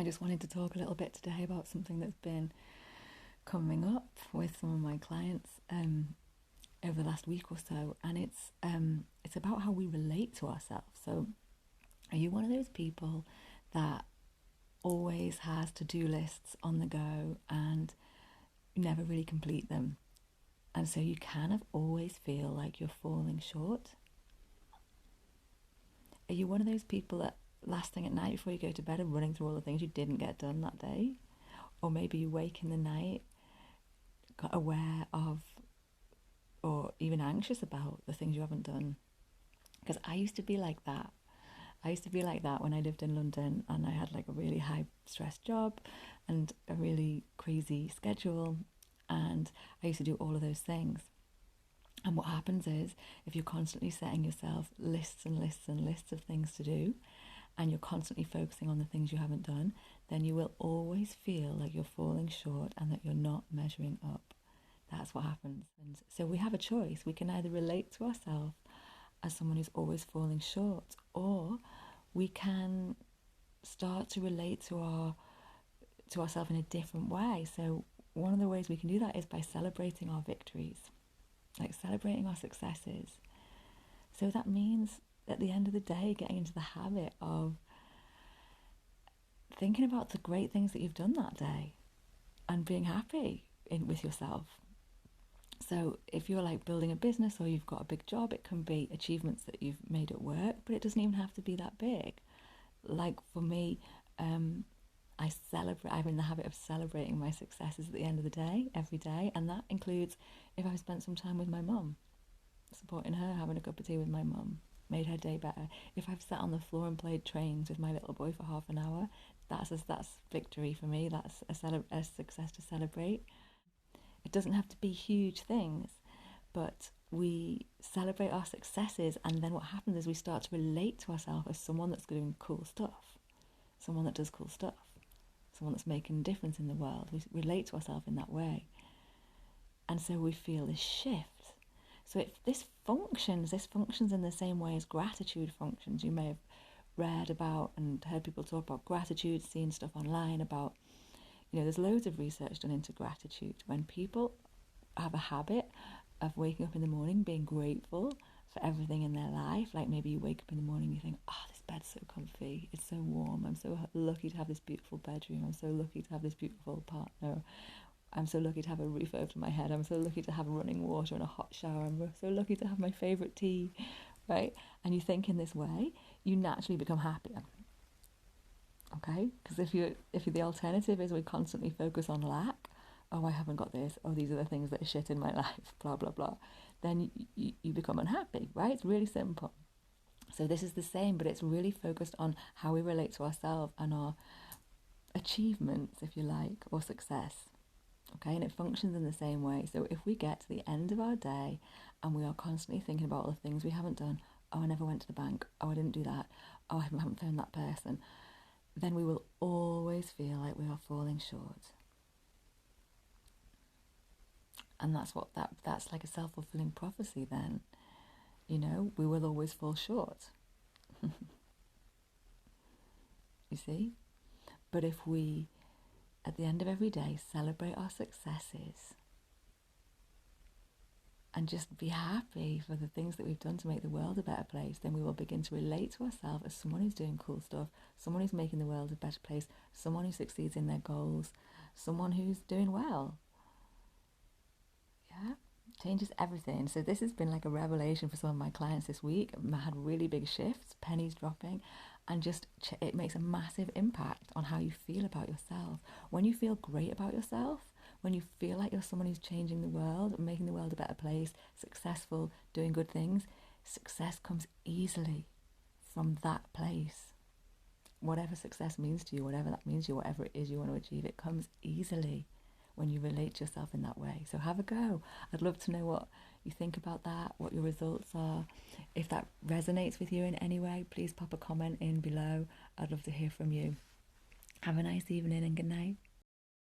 I just wanted to talk a little bit today about something that's been coming up with some of my clients over the last week or so, and it's about how we relate to ourselves. So, are you one of those people that always has to-do lists on the go and never really complete them? And so you kind of always feel like you're falling short. Are you one of those people that last thing at night before you go to bed are running through all the things you didn't get done that day? Or maybe you wake in the night aware of or even anxious about the things you haven't done. Because I used to be like that. I used to be like that when I lived in London and I had like a really high stress job and a really crazy schedule, and I used to do all of those things. And what happens is, if you're constantly setting yourself lists and lists and lists of things to do, and you're constantly focusing on the things you haven't done, then you will always feel like you're falling short and that you're not measuring up. That's what happens. And so we have a choice. We can either relate to ourselves as someone who's always falling short, or we can start to relate to ourselves in a different way. So one of the ways we can do that is by celebrating our victories, like celebrating our successes. So that means at the end of the day, getting into the habit of thinking about the great things that you've done that day and being happy with yourself. So if you're like building a business or you've got a big job, it can be achievements that you've made at work, but it doesn't even have to be that big. Like for me, I'm in the habit of celebrating my successes at the end of the day, every day, and that includes if I've spent some time with my mum, supporting her, having a cup of tea with my mum, made her day better. If I've sat on the floor and played trains with my little boy for half an hour, that's victory for me. That's a success to celebrate. It doesn't have to be huge things, but we celebrate our successes, and then what happens is we start to relate to ourselves as someone that's doing cool stuff, someone that does cool stuff, someone that's making a difference in the world. We relate to ourselves in that way. And so we feel this shift. So this functions in the same way as gratitude functions. You may have read about and heard people talk about gratitude, seen stuff online about, there's loads of research done into gratitude. When people have a habit of waking up in the morning being grateful for everything in their life, like maybe you wake up in the morning and you think, oh, this bed's so comfy, it's so warm, I'm so lucky to have this beautiful bedroom, I'm so lucky to have this beautiful partner, I'm so lucky to have a roof over my head, I'm so lucky to have running water and a hot shower, I'm so lucky to have my favourite tea, right? And you think in this way, you naturally become happier. Okay, because if the alternative is we constantly focus on lack, oh, I haven't got this, oh, these are the things that are shit in my life, blah blah blah, then you become unhappy, right? It's really simple. So this is the same, but it's really focused on how we relate to ourselves and our achievements, if you like, or success. Okay, and it functions in the same way. So if we get to the end of our day and we are constantly thinking about all the things we haven't done, oh, I never went to the bank, oh, I didn't do that, oh, I haven't found that person, then we will always feel like we are falling short. And that's like a self-fulfilling prophecy then. We will always fall short. You see? But if we, at the end of every day, celebrate our successes and just be happy for the things that we've done to make the world a better place, then we will begin to relate to ourselves as someone who's doing cool stuff, someone who's making the world a better place, someone who succeeds in their goals, someone who's doing well. Yeah, changes everything. So this has been like a revelation for some of my clients this week. I had really big shifts, pennies dropping, and just it makes a massive impact on how you feel about yourself. When you feel great about yourself, when you feel like you're someone who's changing the world, making the world a better place, successful, doing good things, success comes easily from that place. Whatever success means to you, whatever that means to you, whatever it is you want to achieve, it comes easily when you relate to yourself in that way. So have a go. I'd love to know what you think about that, what your results are. If that resonates with you in any way, please pop a comment in below. I'd love to hear from you. Have a nice evening and good night.